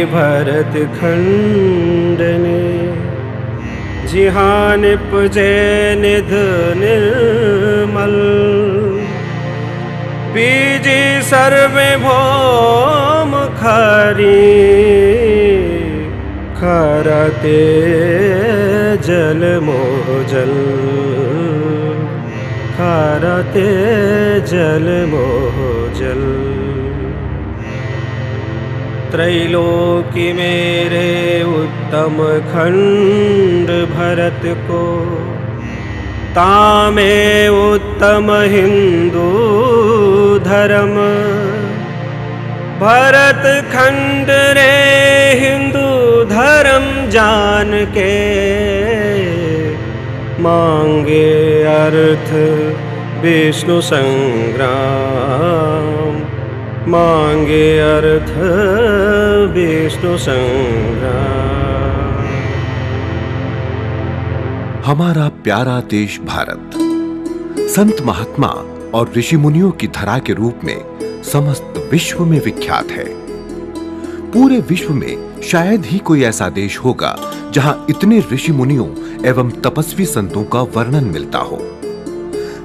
भरत खंडने जिहान पुजे निध निर्मल बीजी सर्वे भौम खारी खाराते जल मोजल खाराते जल मोजल। त्रैलोकी मेरे उत्तम खंड भरत को तामे उत्तम हिंदू धर्म भरत खंड रे हिंदू धर्म जान के मांगे अर्थ विष्णु संग्राम मांगे अर्थ विष्णु संग्राम। हमारा प्यारा देश भारत संत महात्मा और ऋषि मुनियों की धरा के रूप में समस्त विश्व में विख्यात है। पूरे विश्व में शायद ही कोई ऐसा देश होगा जहां इतने ऋषि मुनियों एवं तपस्वी संतों का वर्णन मिलता हो।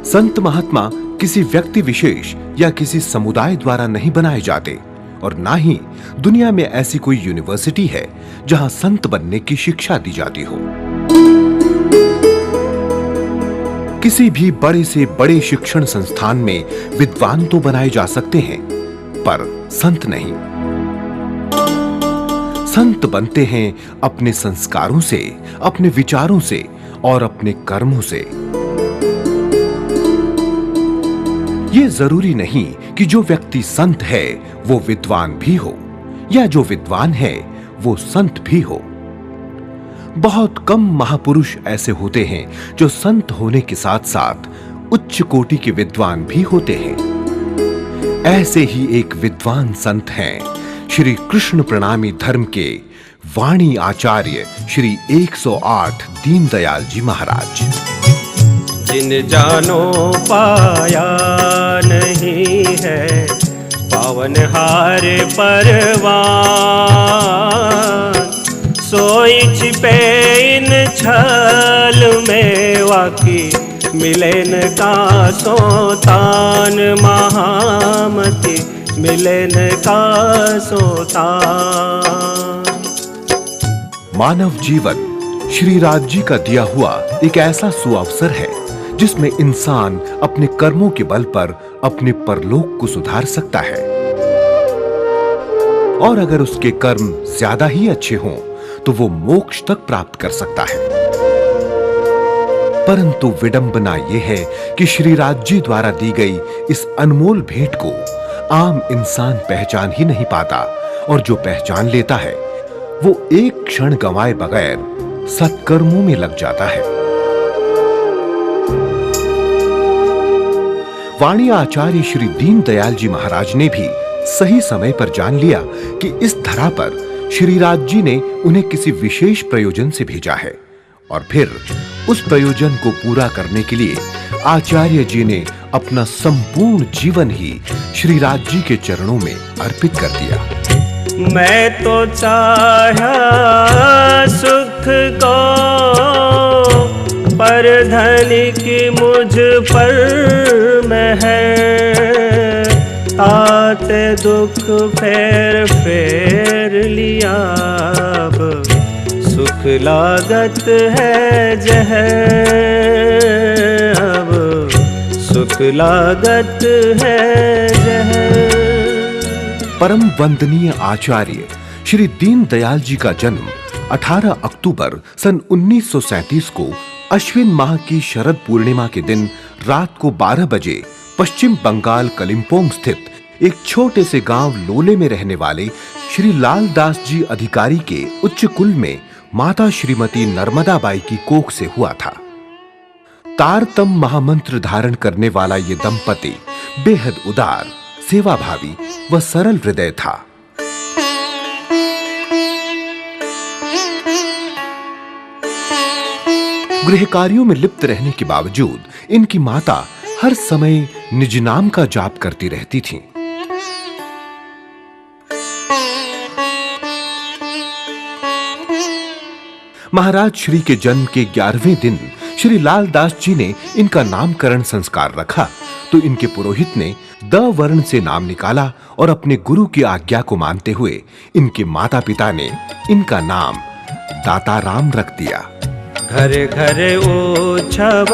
संत महात्मा किसी व्यक्ति विशेष या किसी समुदाय द्वारा नहीं बनाए जाते और ना ही दुनिया में ऐसी कोई यूनिवर्सिटी है जहां संत बनने की शिक्षा दी जाती हो। किसी भी बड़े से बड़े शिक्षण संस्थान में विद्वान तो बनाए जा सकते हैं पर संत नहीं। संत बनते हैं अपने संस्कारों से, अपने विचारों से और अपने कर्मों से। ये जरूरी नहीं कि जो व्यक्ति संत है वो विद्वान भी हो या जो विद्वान है वो संत भी हो। बहुत कम महापुरुष ऐसे होते हैं जो संत होने के साथ साथ उच्च कोटि के विद्वान भी होते हैं। ऐसे ही एक विद्वान संत हैं श्री कृष्ण प्रणामी धर्म के वाणी आचार्य श्री 108 दीनदयाल जी महाराज। जिन जानो पाया नहीं है पावन हार परवान सोई छिपे इन छल में वाकी मिलेन का सोतान महामति मिलेन का सोतान। मानव जीवन श्री राज जी का दिया हुआ एक ऐसा सुअवसर है जिसमें इंसान अपने कर्मों के बल पर अपने परलोक को सुधार सकता है और अगर उसके कर्म ज्यादा ही अच्छे हों तो वो मोक्ष तक प्राप्त कर सकता है। परंतु विडंबना यह है कि श्री राज जी द्वारा दी गई इस अनमोल भेंट को आम इंसान पहचान ही नहीं पाता और जो पहचान लेता है वो एक क्षण गंवाए बगैर सत्कर्मों में लग जाता है। वाणी आचार्य श्री दीनदयाल जी महाराज ने भी सही समय पर जान लिया कि इस धरा पर श्री राज जी ने उन्हें किसी विशेष प्रयोजन से भेजा है और फिर उस प्रयोजन को पूरा करने के लिए आचार्य जी ने अपना संपूर्ण जीवन ही श्री राज जी के चरणों में अर्पित कर दिया। मैं तो चाहा सुख को पर धनिक मुझ पर मेहर आते दुख फेर लिया अब सुख लागत है जहर अब सुख लागत है जहर। परम वंदनीय आचार्य श्री दीनदयाल जी का जन्म 18 अक्टूबर सन 1937 को अश्विन माह की शरद पूर्णिमा के दिन रात को 12 बजे पश्चिम बंगाल कलिम्पोंग स्थित एक छोटे से गांव लोले में रहने वाले श्री लाल दास जी अधिकारी के उच्च कुल में माता श्रीमती नर्मदा बाई की कोख से हुआ था। तारतम महामंत्र धारण करने वाला ये दंपति बेहद उदार, सेवाभावी व सरल हृदय था। गृह कार्यों में लिप्त रहने के बावजूद इनकी माता हर समय निज नाम का जाप करती रहती थीं। महाराज श्री के जन्म के 11वें दिन श्री लालदास जी ने इनका नामकरण संस्कार रखा तो इनके पुरोहित ने द वर्ण से नाम निकाला और अपने गुरु की आज्ञा को मानते हुए इनके माता-पिता ने इनका नाम दाताराम रख दिया। घरे घरे ओछव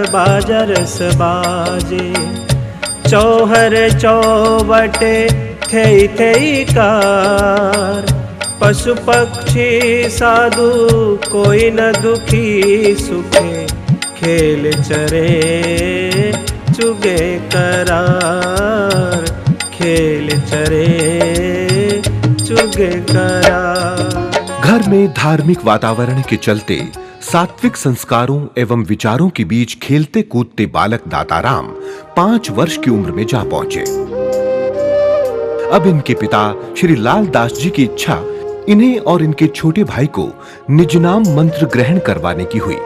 बाजरस बाजे, चौहर चौबटे थई थई कार। पशु पक्षी साधु कोई न दुखी सुखे, खेल चरे चुगे करार। खेल चरे चुगे करार। घर में धार्मिक वातावरण के चलते सात्विक संस्कारों एवं विचारों के बीच खेलते कूदते बालक दाताराम 5 वर्ष की उम्र में जा पहुंचे। अब इनके पिता श्री लालदास जी की इच्छा इन्हें और इनके छोटे भाई को निजनाम मंत्र ग्रहण करवाने की हुई।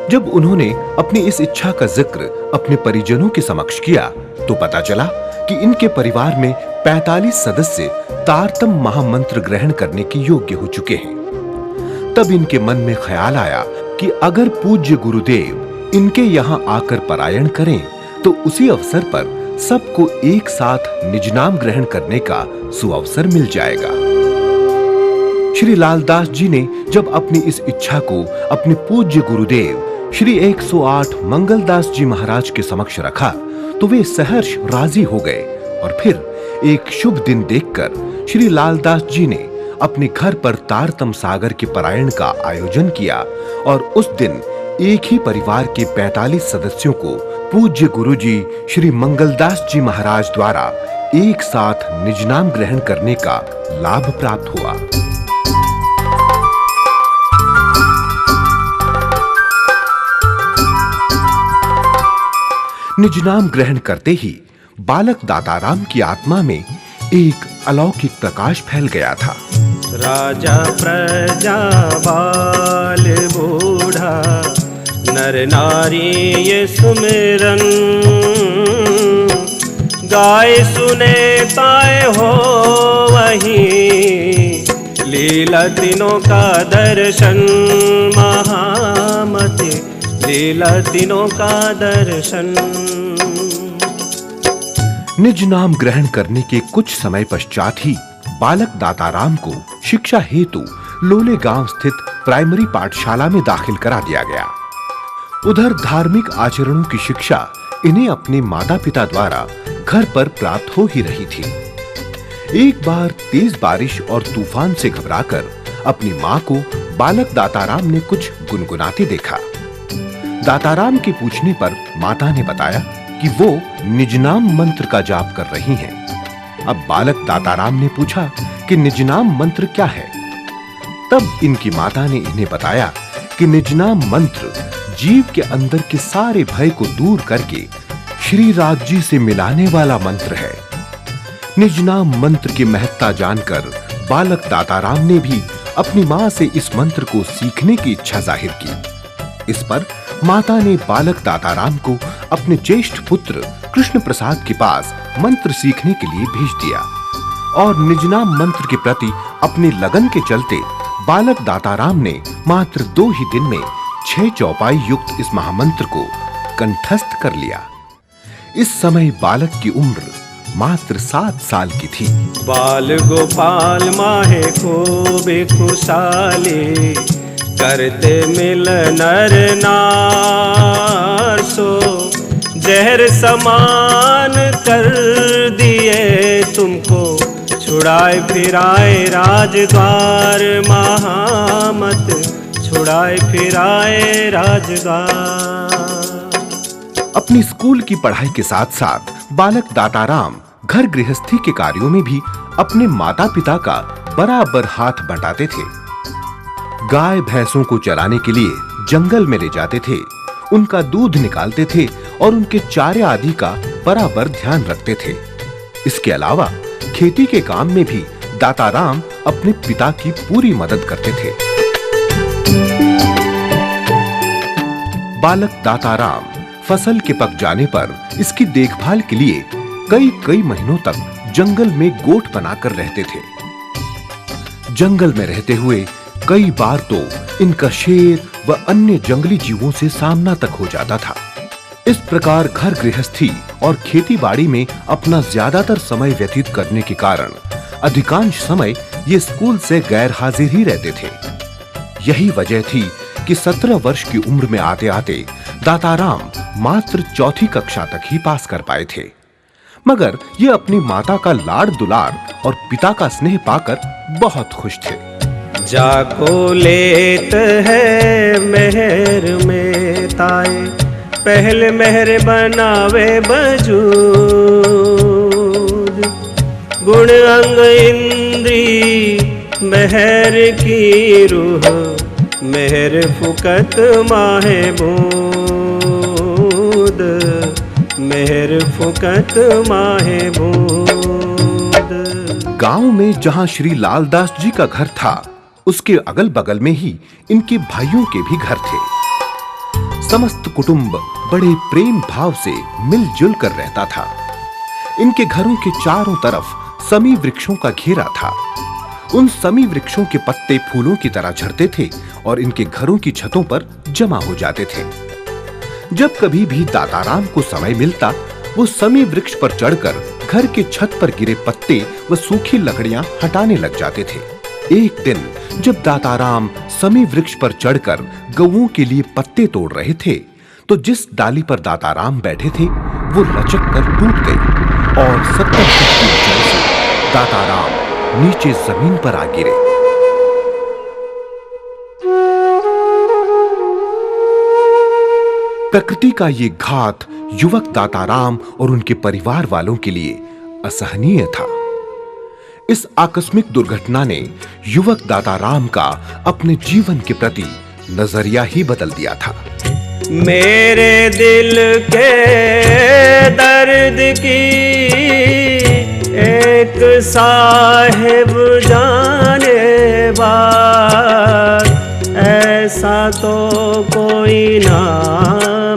जब उन्होंने अपनी इस इच्छा का जिक्र अपने परिजनों के समक्ष किया तो पता चला कि इनके परिवार में 45 सदस्य तारतम महामंत्र ग्रहण करने के योग्य हो चुके हैं। तब इनके मन में ख्याल आया कि अगर पूज्य गुरुदेव इनके यहाँ आकर परायण करें तो उसी अवसर पर सबको एक साथ निजनाम ग्रहण करने का सुअवसर मिल जाएगा। श्री लालदास जी ने जब अपनी इस इच्छा को अपने पूज्य गुरुदेव श्री 108 मंगलदास जी महाराज के समक्ष रखा तो वे सहर्ष राजी हो गए और फिर एक शुभ दिन देखकर श्री लालदास जी ने अपने घर पर तारतम सागर के परायण का आयोजन किया और उस दिन एक ही परिवार के 45 सदस्यों को पूज्य गुरुजी श्री मंगलदास जी महाराज द्वारा एक साथ निजनाम ग्रहण करने का लाभ प्राप्त हुआ। निजनाम ग्रहण करते ही बालक दाताराम की आत्मा में एक अलौकिक प्रकाश फैल गया था। राजा प्रजा बाल बूढ़ा नर नारी ये सुमिरन, गाय सुने ताए हो वहीं, लीला तीनों का दर्शन महामते, लीला तीनों का दर्शन। निज नाम ग्रहण करने के कुछ समय पश्चात ही बालक दाताराम को शिक्षा हेतु लोले गांव स्थित प्राइमरी पाठशाला में दाखिल करा दिया गया। उधर धार्मिक आचरणों की शिक्षा इन्हें अपने माता-पिता द्वारा घर पर प्राप्त हो ही रही थी। एक बार तेज बारिश और तूफान से घबराकर अपनी मां को बालक दाताराम ने कुछ गुनगुनाते देखा। दाताराम के पूछने पर माता ने बताया कि वो निजनाम मंत्र का जाप कर रही हैं। अब बालक दाताराम ने पूछा कि निजनाम मंत्र क्या है। तब इनकी माता ने इन्हें बताया कि निजनाम मंत्र जीव के अंदर के सारे भय को दूर करके श्री राज जी से मिलाने वाला मंत्र है। निजनाम मंत्र की महत्ता जानकर बालक दाताराम ने भी अपनी मां से इस मंत्र को सीखने की इच्छा जाहिर की। इस पर माता ने बालक दाताराम को अपने ज्येष्ठ पुत्र कृष्ण प्रसाद के पास मंत्र सीखने के लिए भेज दिया और निजनाम मंत्र के प्रति अपने लगन के चलते बालक दाताराम ने मात्र 2 ही दिन में 6 चौपाई युक्त इस महामंत्र को कंठस्थ कर लिया। इस समय बालक की उम्र मात्र 7 साल की थी। बाल गोपाल माहे को बेखुशाली, करते मिल नर नार सो, जहर समान कर दिए तुमको, छुड़ाए फिराए राजद्वार महामत, छुड़ाए फिराए राजद्वार। अपनी स्कूल की पढ़ाई के साथ-साथ बालक दाताराम घर गृहस्थी के कार्यों में भी अपने माता-पिता का बराबर हाथ बटाते थे। गाय भैंसों को चराने के लिए जंगल में ले जाते थे, उनका दूध निकालते थे और उनके चारे आदि का बराबर ध्यान रखते थे। इसके अलावा खेती के काम में भी दाताराम अपने पिता की पूरी मदद करते थे। बालक दाताराम फसल के पक जाने पर इसकी देखभाल के लिए कई महीनों तक जंगल में गोठ बनाकर रहते थे। जंगल में रहते हुए कई बार तो इनका शेर व अन्य जंगली जीवों से सामना तक हो जाता था। इस प्रकार घर गृहस्थी और खेती-बाड़ी में अपना ज्यादातर समय व्यतीत करने के कारण अधिकांश समय ये स्कूल से गैर हाजिर ही रहते थे। यही वजह थी कि 17 वर्ष की उम्र में आते-आते दाताराम मात्र चौथी कक्षा तक ही पास कर पाए थे। मगर ये अपनी माता का लाड़ दुलार और पिता का स्नेह पाकर बहुत खुश थे। जाको लेत है मेहर में ताए, पहले मेहर बनावे बजूद। गुण अंग इंद्री मेहर की रूह, मेहर फुकत माहे बूद, मेहर फुकत माहे बूद। गांव में जहां श्री लालदास जी का घर था, उसके अगल-बगल में ही इनके भाइयों के भी घर थे। समस्त कुटुंब बड़े प्रेम भाव से मिलजुल कर रहता था। इनके घरों के चारों तरफ समी वृक्षों का घेरा था। उन समी वृक्षों के पत्ते फूलों की तरह झड़ते थे और इनके घरों की छतों पर जमा हो जाते थे। जब कभी भी दाताराम को समय मिलता, वो समी वृक्ष पर चढ़कर घर के छत पर गिरे पत्ते व सूखी लकड़ियां हटाने लग जाते थे। एक दिन जब दाताराम समी वृक्ष पर चढ़कर गौओं के लिए पत्ते तोड़ रहे थे, तो जिस डाली पर दाताराम बैठे थे, वो लचक कर टूट गई और 70 फुट की ऊंचाई से दाताराम नीचे जमीन पर आ गिरे। प्रकृति का ये घात युवक दाताराम और उनके परिवार वालों के लिए असहनीय था। इस आकस्मिक दुर्घटना ने युवक दाताराम का अपने जीवन के प्रति नजरिया ही बदल दिया था। मेरे दिल के दर्द की एक साहिब जाने बात, ऐसा तो कोई ना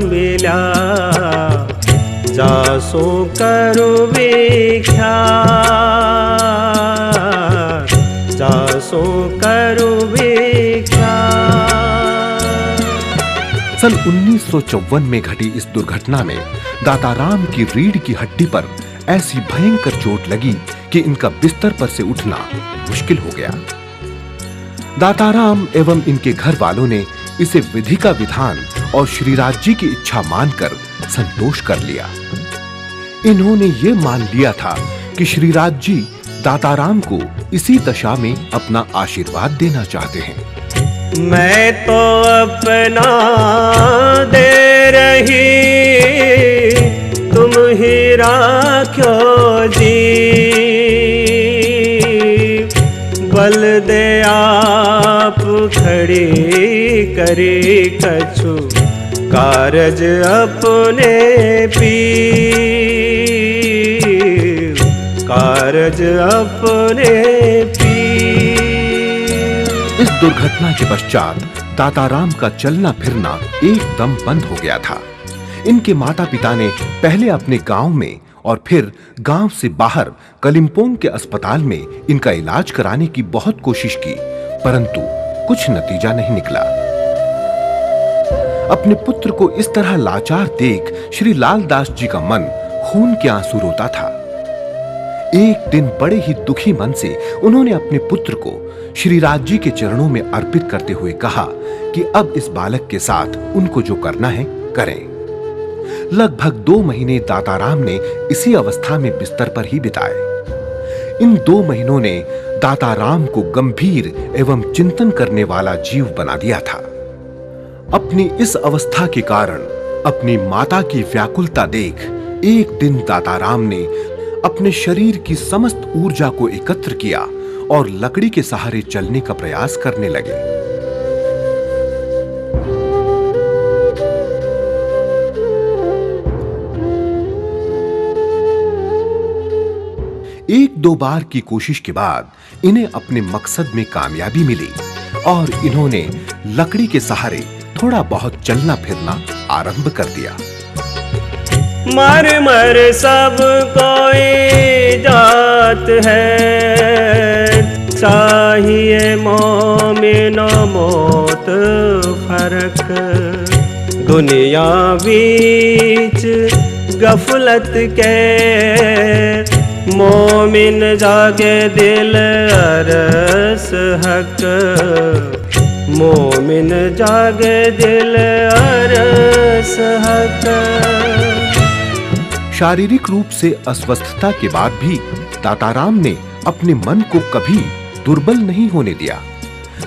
मिला, जासो करूं विख्यात, जासो करूं विख्यात। सन 1954 में घटी इस दुर्घटना में दाताराम की रीढ़ की हड्डी पर ऐसी भयंकर चोट लगी कि इनका बिस्तर पर से उठना मुश्किल हो गया। दाताराम एवं इनके घर वालों ने इसे विधि का विधान और श्रीराज जी की इच्छा मानकर संतोष कर लिया। इन्होंने ये मान लिया था कि श्रीराज जी दाताराम को इसी दशा में अपना आशीर्वाद देना चाहते हैं। मैं तो अपना दे रही, तुम ही राख्यो जी, बल दे आप खड़ी करी कछु, कारज अपने पीर, कारज अपने पीर। इस दुर्घटना के पश्चात दाताराम का चलना फिरना एकदम बंद हो गया था। इनके माता-पिता ने पहले अपने गांव में और फिर गांव से बाहर कलिम्पोंग के अस्पताल में इनका इलाज कराने की बहुत कोशिश की, परंतु कुछ नतीजा नहीं निकला। अपने पुत्र को इस तरह लाचार देख श्री लालदास जी का मन खून के आंसू रोता था। एक दिन बड़े ही दुखी मन से उन्होंने अपने पुत्र को श्रीराज जी के चरणों में अर्पित करते हुए कहा कि अब इस बालक के साथ उनको जो करना है करें। लगभग 2 महीने दाताराम ने इसी अवस्था में बिस्तर पर ही बिताए। इन 2 महीनों ने दाताराम को गंभीर एवं चिंतन करने वाला जीव बना दिया था। अपनी इस अवस्था के कारण अपनी माता की व्याकुलता देख एक दिन दाताराम ने अपने शरीर की समस्त ऊर्जा को एकत्र किया और लकड़ी के सहारे चलने का प्रयास करने लगे। एक दो बार की कोशिश के बाद इन्हें अपने मकसद में कामयाबी मिली और इन्होंने लकड़ी के सहारे थोड़ा बहुत चलना फिरना आरंभ कर दिया। मर मर सब कोई जात है, चाहिए मोमिनो मौत फर्क। दुनिया बीच गफलत के मोमिन जागे दिल अरस हक। मोमिन जागे दिल अरस हक। शारीरिक रूप से अस्वस्थता के बाद भी दाताराम ने अपने मन को कभी दुर्बल नहीं होने दिया,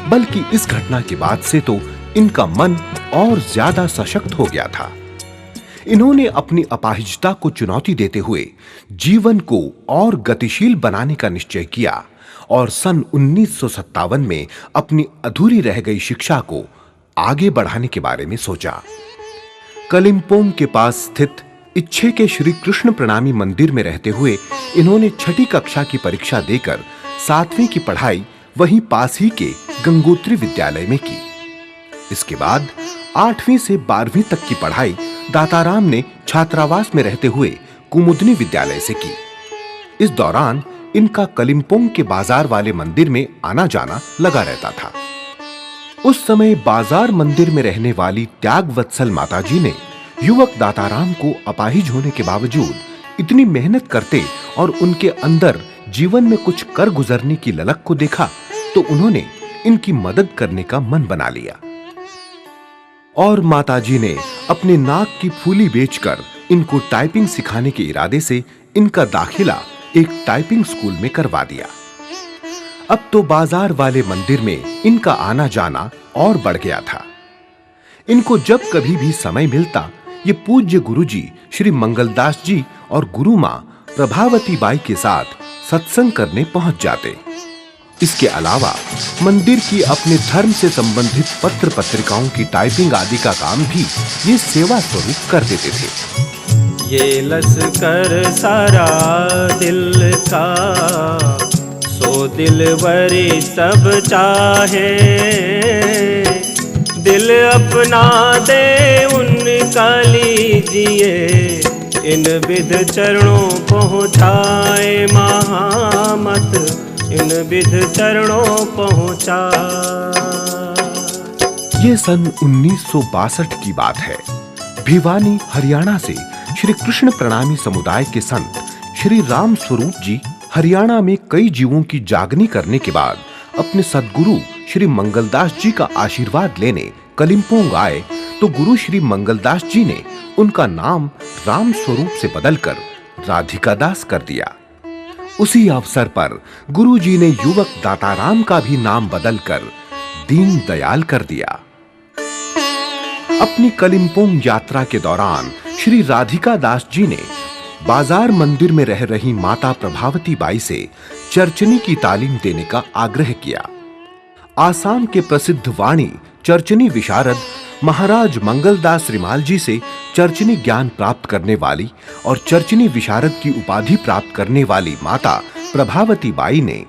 बल्कि इस घटना के बाद से तो इनका मन और ज्यादा सशक्त हो गया था। इन्होंने अपनी अपाहिजता को चुनौती देते हुए जीवन को और गतिशील बनाने का निश्चय किया और सन 1957 में अपनी अधूरी रह गई शिक्षा को आगे बढ़ाने के बारे में सोचा। कलिम्पोंग के पास स्थित इच्छे के श्री कृष्ण प्रणामी मंदिर में रहते हुए इन्होंने छठी कक्षा की परीक्षा देकर 7वीं की पढ़ाई वहीं पास ही के गंगोत्री विद्यालय में की। इसके बाद 8वीं से 12वीं तक की पढ़ाई दाताराम ने छात्रावास में रहते हुए कुमुदनी विद्यालय से की। इस दौरान इनका कलिम्पोंग के बाजार वाले मंदिर में आना जाना लगा रहता था। उस समय बाजार मंदिर में रहने वाली त्यागवत्सल माताजी ने युवक दाताराम को अपाहिज होने के बावजूद इतनी मेहनत करते और उनके अंदर जीवन में कुछ कर गुजरने की ललक को देखा तो उन्होंने इनकी मदद करने का मन बना लिया और माताजी ने अपने नाक की फूली बेचकर इनको टाइपिंग सिखाने के इरादे से इनका दाखिला एक टाइपिंग स्कूल में करवा दिया। अब तो बाजार वाले मंदिर में इनका आना जाना और बढ़ गया था। इनको जब कभी भी समय मिलता ये पूज्य गुरुजी श्री मंगलदास जी और गुरु मां प्रभावती बाई के साथ सत्संग करने पहुंच जाते। इसके अलावा मंदिर की अपने धर्म से संबंधित पत्र पत्रिकाओं की टाइपिंग आदि का काम भी ये सेवा स्वरूप कर देते थे। ये लश्कर सारा दिल का सो दिलवरी सब चाहे। दिल अपना दे उनका लीजिए इन विध चरणों पहुँचाए महामत इन विध चरणों पहुँचा। ये सन 1962 की बात है। भिवानी हरियाणा से श्री कृष्ण प्रणामी समुदाय के संत श्री राम स्वरूप जी हरियाणा में कई जीवों की जागनी करने के बाद अपने सद्गुरु श्री मंगलदास जी का आशीर्वाद लेने कलिम्पोंग आए तो गुरु श्री मंगलदास जी ने उनका नाम राम स्वरूप से बदलकर राधिका दास कर दिया। उसी अवसर पर गुरु जी ने युवक दाताराम का भी नाम बदलकर दीन दयाल कर दिया। अपनी कलिम्पोंग यात्रा के दौरान श्री राधिका दास जी ने बाजार मंदिर में रह रही माता प्रभावती बाई से चर्चनी की तालीम देने का आग्रह किया। आसाम के प्रसिद्ध वाणी चर्चनी विशारद महाराज मंगलदास रिमाल जी से चर्चनी ज्ञान प्राप्त करने वाली और चर्चनी विशारद की उपाधि प्राप्त करने वाली माता प्रभावती बाई ने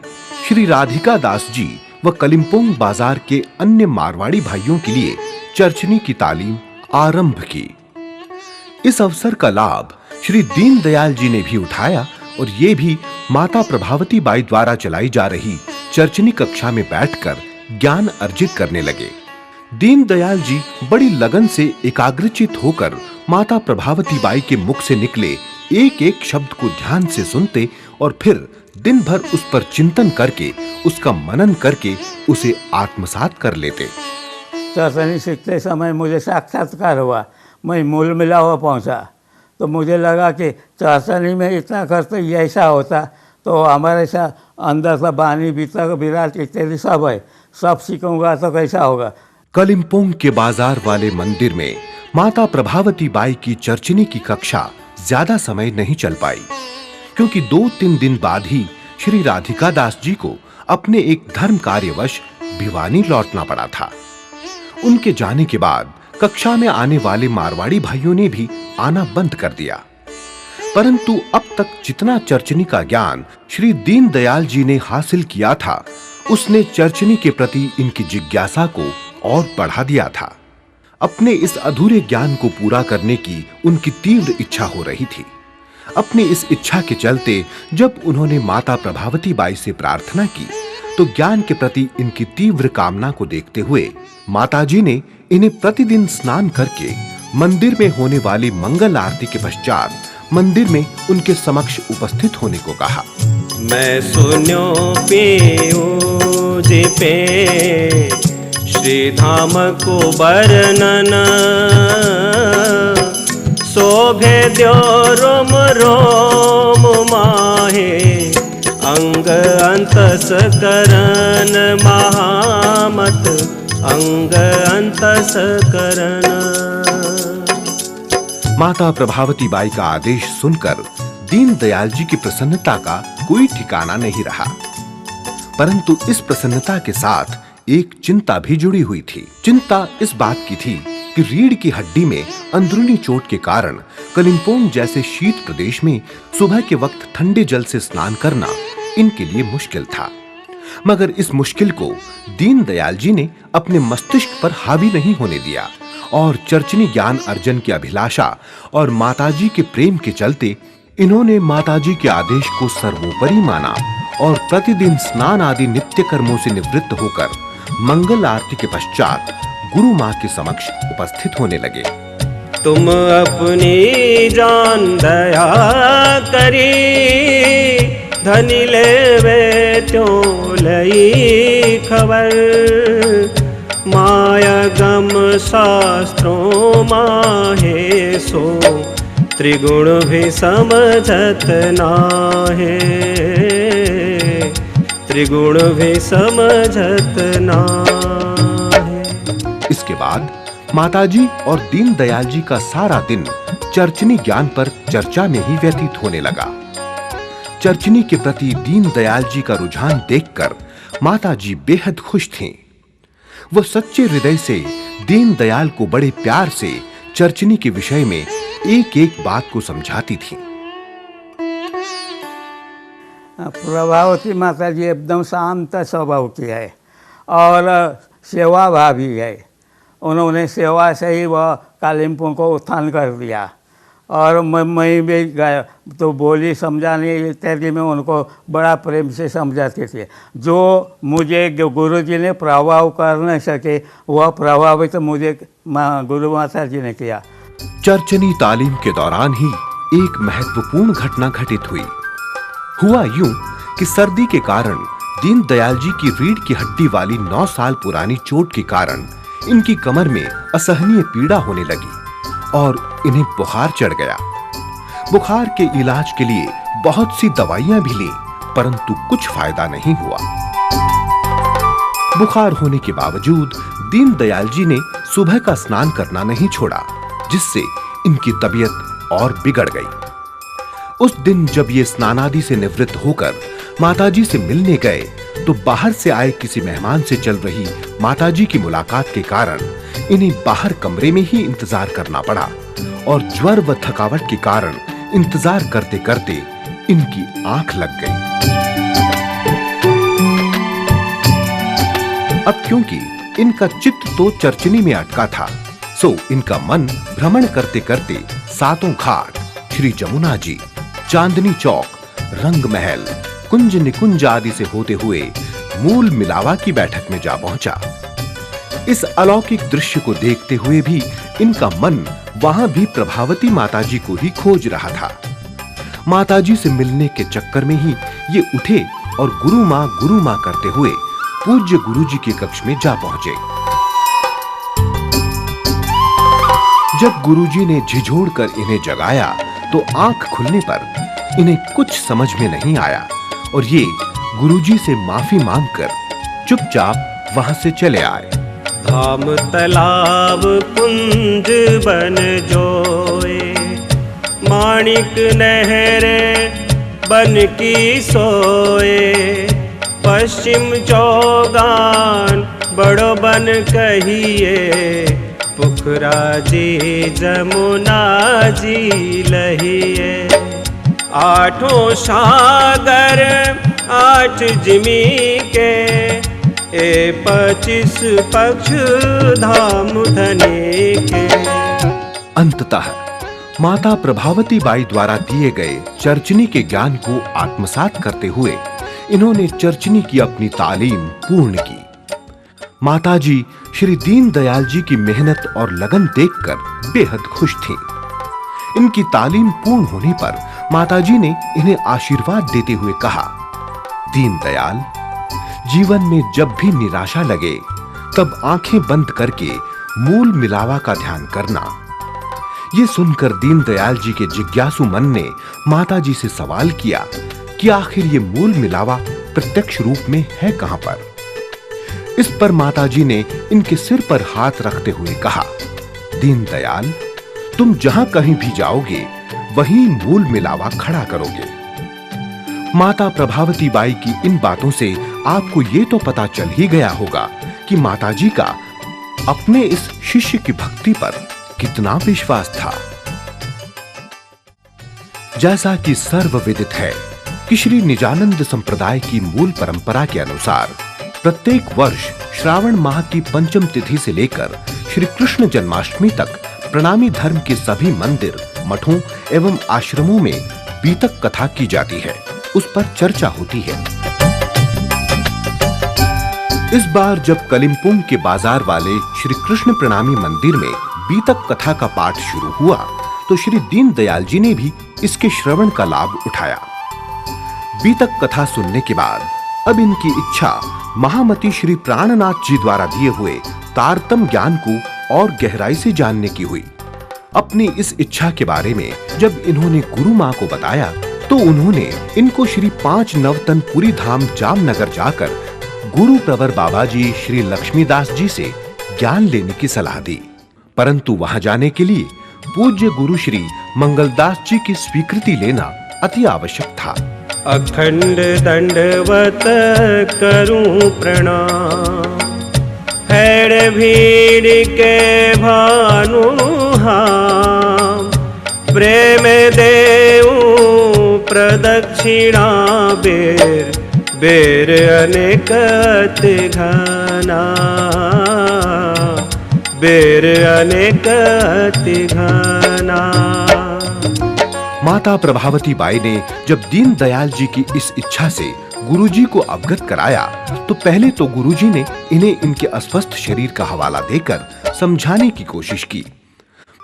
श्री राधिका दास जी व कलिम्पोंग बाजार के अन्य मारवाड़ी भाइयों के लिए चर्चनी की तालीम आरंभ की। इस अवसर का लाभ श्री दीन दयाल जी ने भी उठाया और ये भी माता प्रभावती बाई द्वारा चलाई जा रही चर्चनी कक्षा में बैठकर ज्ञान अर्जित करने लगे। दीन दयाल जी बड़ी लगन से एकाग्रचित होकर माता प्रभावती बाई के मुख से निकले एक एक शब्द को ध्यान से सुनते और फिर दिन भर उस पर चिंतन करके उसका मनन करके उसे आत्मसात कर लेते। चर्चनी सीखते समय मुझे साक्षात्कार हुआ, मैं मूल मिला हुआ पहुंचा तो मुझे लगा कि चर्चनी में इतना करते ऐसा होता तो हमारे साथ अंदर से बानी भीतर विराट इत्यादि सब है, सब सीखूंगा तो कैसा होगा। कलिम्पोंग के बाजार वाले मंदिर में माता प्रभावती बाई की चर्चनी की कक्षा ज्यादा समय नहीं चल पाई क्योंकि 2-3 दिन बाद ही श्री राधिका दास जी को अपने एक धर्म कार्यवश भिवानी लौटना पड़ा था। उनके जाने के बाद कक्षा में आने वाले मारवाड़ी भाइयों ने भी आना बंद कर दिया, परंतु अब तक जितना चर्चनी का ज्ञान श्री दीन दयाल जी ने हासिल किया था उसने चर्चनी के प्रति इनकी जिज्ञासा को और बढ़ा दिया था। अपने इस अधूरे ज्ञान को पूरा करने की उनकी तीव्र इच्छा हो रही थी। अपनी इस इच्छा के चलते जब उन्होंने माता प्रभावती बाई से प्रार्थना की तो ज्ञान के प्रति इनकी तीव्र कामना को देखते हुए माताजी ने इन्हें प्रतिदिन स्नान करके मंदिर में होने वाली मंगल आरती के पश्चात मंदिर में उनके समक्ष उपस्थित होने को कहा। मैं सुन्यो पीऊ जी पे श्री धाम को वर्णन, शोभे द्यो रोम रोम माहे अंग अंतस करन महामत अंग अंतस करन। माता प्रभावती बाई का आदेश सुनकर दीनदयाल जी की प्रसन्नता का कोई ठिकाना नहीं रहा, परंतु इस प्रसन्नता के साथ एक चिंता भी जुड़ी हुई थी। चिंता इस बात की थी कि रीढ़ की हड्डी में अंदरूनी चोट के कारण कलिम्पोंग जैसे शीत प्रदेश में सुबह के वक्त ठंडे जल से स्नान करना इनके लिए मुश्किल था। मगर इस मुश्किल को दीनदयाल जी ने अपने मस्तिष्क पर हावी नहीं होने दिया और चर्चनी ज्ञान अर्जन की अभिलाषा और माताजी के प्रेम के चलते इन्होंने माताजी के आदेश को सर्वोपरि माना और प्रतिदिन स्नान आदि नित्य कर्मों से निवृत्त होकर मंगल आरती के पश्चात गुरु मां के समक्ष उपस्थित होने लगे। तुम अपनी जान दया करी धनी लेवे त्यों लई खबर, माया गम शास्त्रों माहे सो त्रिगुण भी समझत नाहे, त्रिगुण भी समझत नाहे। इसके बाद माताजी और दीनदयाल जी का सारा दिन चर्चनी ज्ञान पर चर्चा में ही व्यतीत होने लगा। चर्चनी के प्रति दीनदयाल जी का रुझान देखकर माताजी बेहद खुश थीं। वह सच्चे हृदय से दीनदयाल को बड़े प्यार से चर्चनी के विषय में एक-एक बात को समझाती थीं। प्रभावती माता जी एकदम शांत स्वभाव की है और सेवाभावी है। उन्होंने सेवा से ही वह कालिम्पोंग को उत्थान कर दिया और मैं भी गया तो बोली समझाने इत्यादि में उनको बड़ा प्रेम से समझाते थे। जो मुझे गुरु जी ने प्रभाव कर न सके वह प्रभावित तो मुझे गुरु माता जी ने किया। चर्चनी तालीम के दौरान ही एक महत्वपूर्ण घटना घटित हुई। हुआ यूं कि सर्दी के कारण दीनदयाल जी की रीढ़ की हड्डी वाली 9 साल पुरानी चोट के कारण इनकी कमर में असहनीय पीड़ा होने लगी और इन्हें बुखार चढ़ गया। बुखार के इलाज के लिए बहुत सी दवाइयां भी ली, परंतु कुछ फायदा नहीं हुआ। बुखार होने के बावजूद दीनदयाल जी ने सुबह का स्नान करना नहीं छोड़ा, जिससे इनकी तबीयत और बिगड़ गई। उस दिन जब ये स्नानादि से निवृत्त होकर माताजी से मिलने गए तो बाहर से आए किसी मेहमान से चल रही माताजी की मुलाकात के कारण इन्हें बाहर कमरे में ही इंतजार करना पड़ा और ज्वर व थकावट के कारण इंतजार करते करते इनकी आंख लग गई। अब क्योंकि इनका चित्त तो चर्चनी में अटका था, सो इनका मन भ्रमण करते करते सातों घाट, श्री जमुना जी, चांदनी चौक, रंग महल, कुंज निकुंज आदि से होते हुए मूल मिलावा की बैठक में जा पहुंचा। इस अलौकिक दृश्य को देखते हुए भी इनका मन वहां भी प्रभावती माताजी को ही खोज रहा था। माताजी से मिलने के चक्कर में ही ये उठे और गुरु मां करते हुए पूज्य गुरुजी के कक्ष में जा पहुंचे। जब गुरुजी ने झिझोड़कर इन्हें जगाया तो आंख खुलने पर इन्हें कुछ समझ में नहीं आया और ये गुरुजी से माफी मांगकर चुपचाप वहां से चले आए। धाम तालाब कुंज बन जोए, माणिक नहरे बन की सोए, पश्चिम चौगान बड़ो बन कहिए, पुखरा जी जमुना जी लहिए। आठों सागर 8 जिमी के, 25 पक्ष धाम धने के। अंततः माता प्रभावती बाई द्वारा दिए गए चर्चनी के ज्ञान को आत्मसात करते हुए इन्होंने चर्चनी की अपनी तालीम पूर्ण की। माताजी श्री दीनदयाल जी की मेहनत और लगन देखकर बेहद खुश थीं। इनकी तालीम पूर्ण होने पर माताजी ने इन्हें आशीर्वाद देते हुए कहा, दीनदयाल, जीवन में जब भी निराशा लगे तब आंखें बंद करके मूल मिलावा का ध्यान करना। ये सुनकर दीनदयाल जी के जिज्ञासु मन ने माताजी से सवाल किया कि आखिर ये मूल मिलावा प्रत्यक्ष रूप में है कहां पर। इस पर माताजी ने इनके सिर पर हाथ रखते हुए कहा, दीनदयाल, तुम जहां कहीं भी जाओगे वहीं मूल मिलावा खड़ा करोगे। माता प्रभावती बाई की इन बातों से आपको ये तो पता चल ही गया होगा कि माताजी का अपने इस शिष्य की भक्ति पर कितना विश्वास था। जैसा कि सर्वविदित है कि श्री निजानंद संप्रदाय की मूल परंपरा के अनुसार प्रत्येक वर्ष श्रावण माह की पंचम तिथि से लेकर श्री कृष्ण जन्माष्टमी तक प्रणामी धर्म के सभी मंदिर, मठों एवं आश्रमों में बीतक कथा की जाती है, उस पर चर्चा होती है। इस बार जब कलिम्पोंग के बाजार वाले श्री कृष्ण प्रणामी मंदिर में बीतक कथा का पाठ शुरू हुआ तो श्री दीनदयाल जी ने भी इसके श्रवण का लाभ उठाया। बीतक कथा सुनने के बाद अब इनकी इच्छा महामती श्री प्राणनाथ जी द्वारा दिए हुए तारतम ज्ञान को और गहराई से जानने की हुई। अपनी इस इच्छा के बारे में जब इन्होंने गुरु मां को बताया तो उन्होंने इनको श्री 5 नवतनपुरी धाम जामनगर जाकर गुरु प्रवर बाबा जी श्री लक्ष्मीदास जी से ज्ञान लेने की सलाह दी। परंतु वहां जाने के लिए पूज्य गुरु श्री मंगलदास जी की स्वीकृति लेना अति आवश्यक था। अखंड दंडवत करूं प्रणाम, हैड़ भीड़ के भानु हाम, प्रेम देऊं प्रदक्षिणा बेर बेर अनेकत घना, बेर अनेकत घना। माता प्रभावती बाई ने जब दीनदयाल जी की इस इच्छा से गुरुजी को अवगत कराया तो पहले तो गुरुजी ने इन्हें इनके अस्वस्थ शरीर का हवाला देकर समझाने की कोशिश की,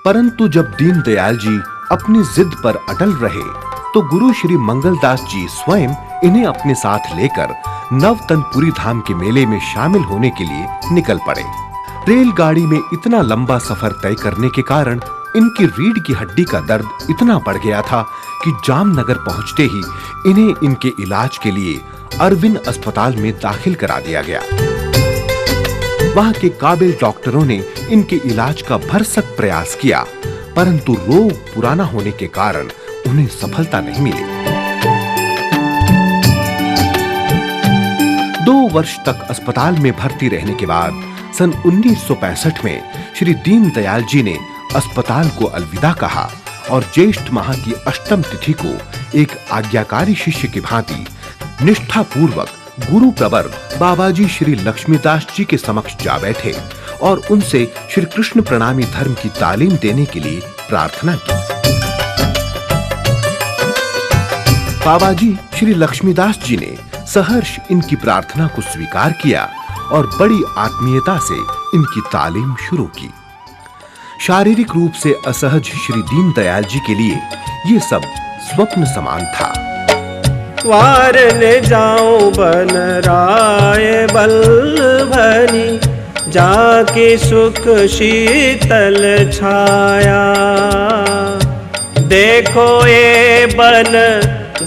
परंतु जब दीनदयाल जी अपनी जिद पर अटल रहे तो गुरु श्री मंगलदास जी स्वयं इन्हें अपने साथ लेकर नवतनपुरी धाम के मेले में शामिल होने के लिए निकल पड़े। रेलगाड़ी में इतना लंबा सफर तय करने के कारण इनकी रीढ़ की हड्डी का दर्द इतना बढ़ गया था कि जामनगर पहुंचते ही इन्हें इनके इलाज के लिए अरविंद अस्पताल में दाखिल करा दिया गया। वहां के काबिल डॉक्टरों ने इनके इलाज का भरसक प्रयास किया, परंतु रोग पुराना होने के कारण उन्हें सफलता नहीं मिली। 2 वर्ष तक अस्पताल में भर्ती रहने के बाद सन 1965 में श्री दीनदयाल जी ने अस्पताल को अलविदा कहा और ज्येष्ठ माह की अष्टम तिथि को एक आज्ञाकारी शिष्य की भांति निष्ठा पूर्वक गुरु प्रवर बाबाजी श्री लक्ष्मीदास जी के समक्ष जा बैठे और उनसे श्री कृष्ण प्रणामी धर्म की तालीम देने के लिए प्रार्थना की। बाबाजी श्री लक्ष्मीदास जी ने सहर्ष इनकी प्रार्थना को स्वीकार किया और बड़ी आत्मीयता से इनकी तालीम शुरू की। शारीरिक रूप से असहज श्री दीनदयाल जी के लिए ये सब स्वप्न समान था। वार ने जाऊं बन राय बल भनी, जाके सुख शीतल छाया, देखो ये बन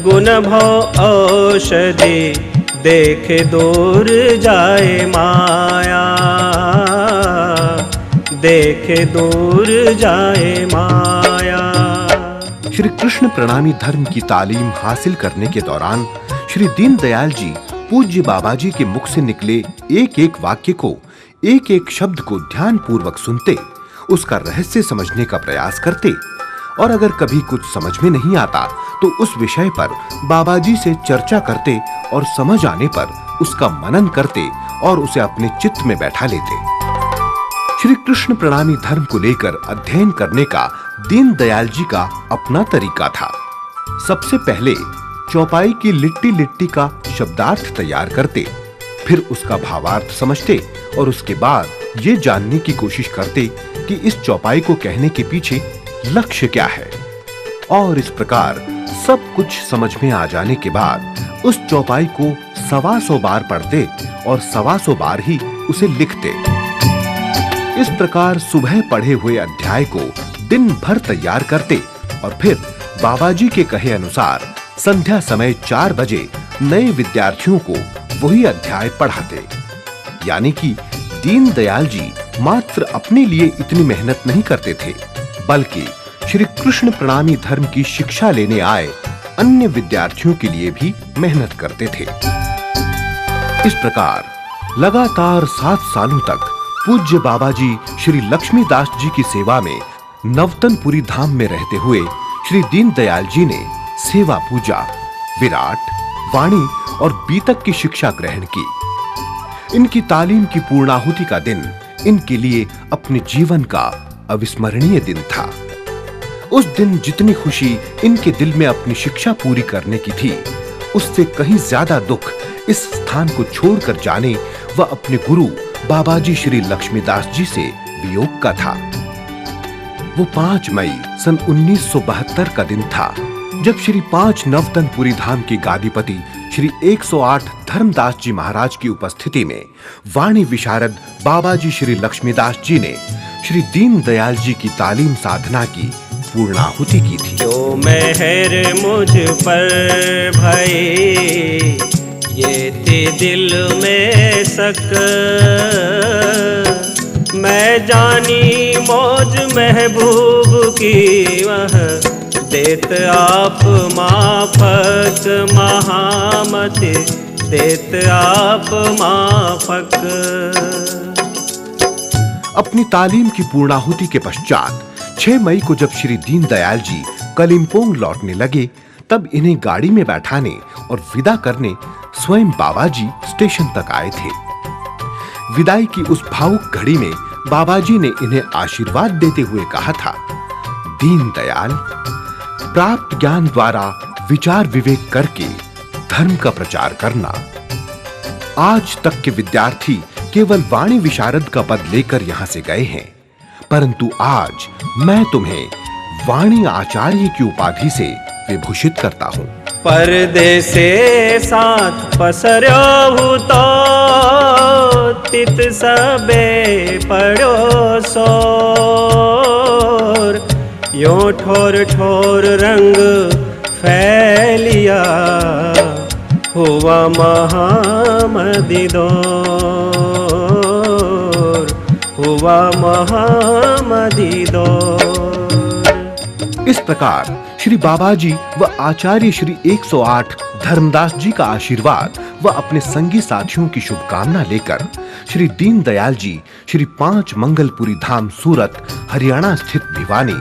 गुण भव औषधि, देखे दूर जाए माया, देखे दूर जाए माया। श्री कृष्ण प्रणामी धर्म की तालीम हासिल करने के दौरान श्री दीनदयाल जी पूज्य बाबाजी के मुख से निकले एक-एक वाक्य को, एक-एक शब्द को ध्यान पूर्वक सुनते, उसका रहस्य समझने का प्रयास करते और अगर कभी कुछ समझ में नहीं आता तो उस विषय पर बाबाजी से चर्चा करते और समझ आने पर उसका मनन करते और उसे अपने चित्त में बैठा लेते। श्री कृष्ण प्रणामी धर्म को लेकर अध्ययन करने का दीनदयाल जी का अपना तरीका था। सबसे पहले चौपाई की लिट्टी लिट्टी का शब्दार्थ तैयार करते, फिर उसका भावार्थ समझते और उसके बाद ये जानने की कोशिश करते कि इस चौपाई को कहने के पीछे लक्ष्य क्या है। और इस प्रकार सब कुछ समझ में आ जाने के बाद उस चौपाई को 125 बार पढ़ते और 125 बार ही उसे लिखते। इस प्रकार सुबह पढ़े हुए अध्याय को दिन भर तैयार करते और फिर बाबाजी के कहे अनुसार संध्या समय 4 बजे नए विद्यार्थियों को वही अध्याय पढ़ाते। यानी कि दीनदयाल जी मात्र अपने लिए इतनी मेहनत नहीं करते थे, बल्कि श्री कृष्ण प्रणामी धर्म की शिक्षा लेने आए अन्य विद्यार्थियों के लिए भी मेहनत करते थे। इस प्रकार लगातार 7 सालों तक पूज्य बाबाजी श्री लक्ष्मीदास जी की सेवा में नवतनपुरी धाम में रहते हुए श्री दीनदयाल जी ने सेवा पूजा, विराट, वाणी और बीतक की शिक्षा ग्रहण की। इनकी तालीम की पूर्णाहुति का दिन इनके लिए अपने जीवन का अविस्मरणीय दिन था। उस दिन जितनी खुशी इनके दिल में अपनी शिक्षा पूरी करने की थी, उससे कहीं ज्यादा दुख इस स्थान को छोड़कर जाने व अपने गुरु बाबाजी श्री लक्ष्मीदास जी से वियोग का था। वो 5 मई सन 1972 का दिन था, जब श्री 5 नवतनपुरी धाम के गादीपति श्री 108 धर्मदास जी महाराज की उपस्थिति में वाणी विशारद बाबाजी श्री लक्ष्मीदास जी ने श्री दीनदयाल जी की तालीम साधना की पूर्णाहुति की थी। जो मेहर मुझ पर भये, ये ते दिल में सक, मैं जानी मौज महबूब की वह देत आप माफक, महामत देत आप माफक। अपनी तालीम की पूर्णाहुति के पश्चात 6 मई को जब श्री दीनदयाल जी कलिम्पोंग लौटने लगे, तब इन्हें गाड़ी में बैठाने और विदा करने स्वयं बाबाजी स्टेशन तक आए थे। विदाई की उस भावुक घड़ी में बाबाजी ने इन्हें आशीर्वाद देते हुए कहा था, दीनदयाल, प्राप्त ज्ञान द्वारा विचार विवेक करके धर्म का प्रचार करना। आज तक के विद्यार्थी केवल वाणी विशारद का पद लेकर यहां से गए हैं, परंतु आज मैं तुम्हें वाणी आचार्य की उपाधि से विभूषित करता हूं। पर्दे से साथ पसर्यो तो तित सबे पड़ो सोर, यो ठोर ठोर रंग फैलिया हुआ महामदी दौर, हुआ महामदी दौर। इस प्रकार श्री बाबाजी व आचार्य श्री 108 धर्मदास जी का आशीर्वाद व अपने संगी साथियों की शुभकामना लेकर श्री दीनदयाल जी श्री 5 मंगलपुरी धाम सूरत हरियाणा स्थित भिवानी,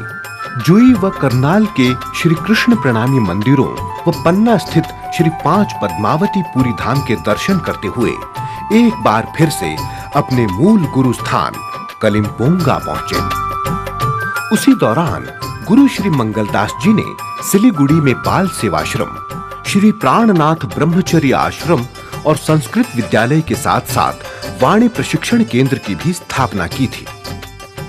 जुई व करनाल के श्री कृष्ण प्रणामी मंदिरों व पन्ना स्थित श्री 5 पद्मावती पुरी धाम के दर्शन करते हुए एक बार फिर से अपने मूल गुरु स्थान कलिम्पोंगा पहुंचे। उसी दौरान गुरु श्री मंगलदास जी ने सिलीगुड़ी में बाल सेवाश्रम, श्री प्राणनाथ ब्रह्मचर्य आश्रम और संस्कृत विद्यालय के साथ-साथ वाणी प्रशिक्षण केंद्र की भी स्थापना की थी।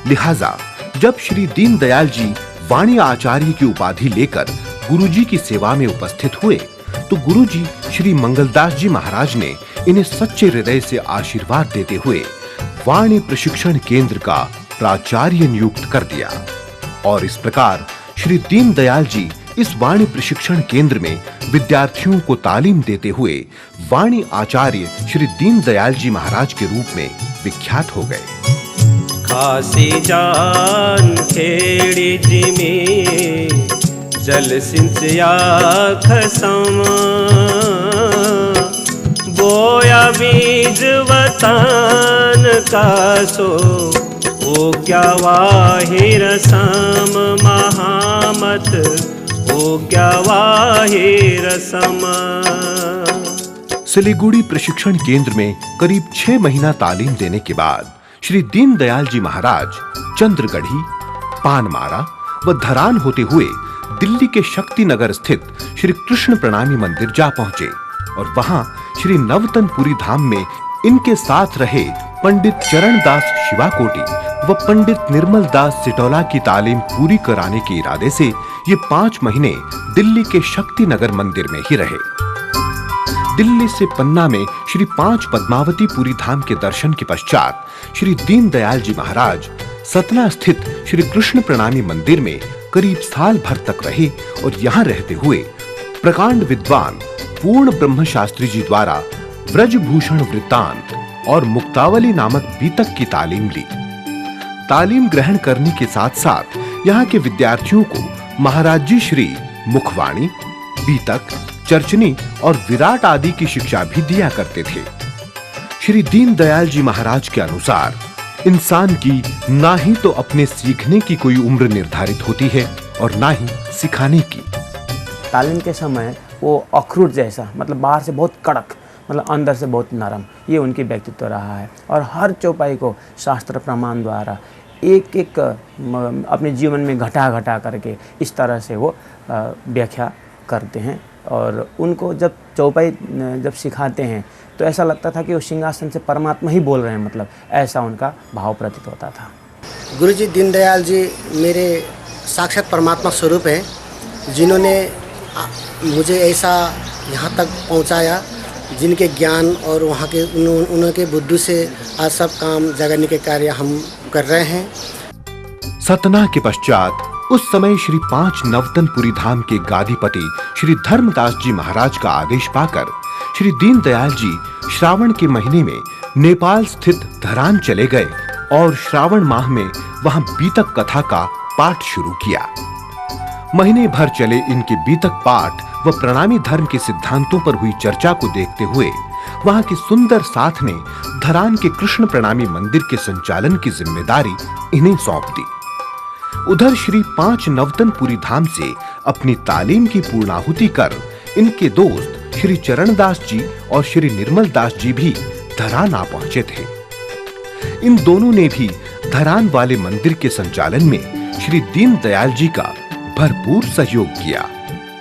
लिहाजा जब श्री दीनदयाल जी वाणी आचार्य की उपाधि लेकर गुरुजी की सेवा में उपस्थित हुए, तो गुरुजी श्री मंगलदास जी महाराज ने इन्हें सच्चे हृदय से आशीर्वाद देते हुए वाणी प्रशिक्षण केंद्र का प्राचार्य नियुक्त कर दिया। और इस प्रकार श्री दीनदयाल जी इस वाणी प्रशिक्षण केंद्र में विद्यार्थियों को तालीम देते हुए वाणी आचार्य श्री दीनदयाल जी महाराज के रूप में विख्यात हो गए। खासी जान खेड़ी जिमी जल सिंचिया खसम, बोया बीज वतन का सो ओ क्या वाहि रसम महामत, ओ क्या वाहि रसम। सिलीगुड़ी प्रशिक्षण केंद्र में करीब 6 महीना तालीम देने के बाद श्री दीनदयाल जी महाराज चंद्रगढ़ी, पानमारा व धरान होते हुए दिल्ली के शक्ति नगर स्थित श्री कृष्ण प्रणामी मंदिर जा पहुंचे और वहां श्री नवतनपुरी धाम में इनके साथ रहे पंडित चरणदास शिवाकोटी व पंडित निर्मल दास सिटौला की तालीम पूरी कराने के इरादे से ये 5 महीने दिल्ली के शक्ति नगर मंदिर में ही रहे। दिल्ली से पन्ना में श्री 5 पद्मावती पुरी धाम के दर्शन के पश्चात श्री दीनदयाल जी महाराज सतना स्थित श्री कृष्ण प्रणामी मंदिर में करीब साल भर तक रहे और यहाँ रहते हुए प्रकांड विद्वान पूर्ण ब्रह्म शास्त्री जी द्वारा व्रजभूषण वृत्तांत और मुक्तावली नामक बीतक की तालीम ली। तालीम ग्रहण करने के साथ साथ यहाँ के विद्यार्थियों को महाराज जी श्री मुखवाणी, बीतक, चर्चनी और विराट आदि की शिक्षा भी दिया करते थे। श्री दीनदयाल जी महाराज के अनुसार इंसान की ना ही तो अपने सीखने की कोई उम्र निर्धारित होती है और ना ही सिखाने की। तालीम के समय वो अखरोट जैसा, मतलब बाहर से बहुत कड़क, मतलब अंदर से बहुत नरम, ये उनकी व्यक्तित्व रहा है। और हर चौपाई को शास्त्र प्रमाण द्वारा एक एक अपने जीवन में घटा घटा करके इस तरह से वो व्याख्या करते हैं। और उनको जब चौपाई जब सिखाते हैं तो ऐसा लगता था कि वो सिंहासन से परमात्मा ही बोल रहे हैं, मतलब ऐसा उनका भाव प्रतीत होता था। गुरुजी दीनदयाल जी मेरे साक्षात परमात्मा स्वरूप हैं, जिन्होंने मुझे ऐसा यहाँ तक पहुँचाया, जिनके ज्ञान और वहाँ के उनके बुद्धि से आज सब काम जगाने के कार्य हम कर रहे हैं। सतना के पश्चात उस समय श्री 5 नवतनपुरी धाम के गादीपति श्री धर्मदास जी महाराज का आदेश पाकर श्री दीनदयाल जी श्रावण के महीने में नेपाल स्थित धरान चले गए और श्रावण माह में वहां बीतक कथा का पाठ शुरू किया। महीने भर चले इनके बीतक पाठ व प्रणामी धर्म के सिद्धांतों पर हुई चर्चा को देखते हुए वहां के सुंदर साथ ने धरान के कृष्ण प्रणामी मंदिर के संचालन की जिम्मेदारी इन्हें सौंप दी। उधर श्री 5 नवतनपुरी धाम से अपनी तालीम की पूर्णाहुति कर इनके दोस्त श्री चरणदास जी और श्री निर्मल दास जी भी धरान आ पहुंचे थे। इन दोनों ने भी धरान वाले मंदिर के संचालन में श्री दीनदयाल जी का भरपूर सहयोग किया।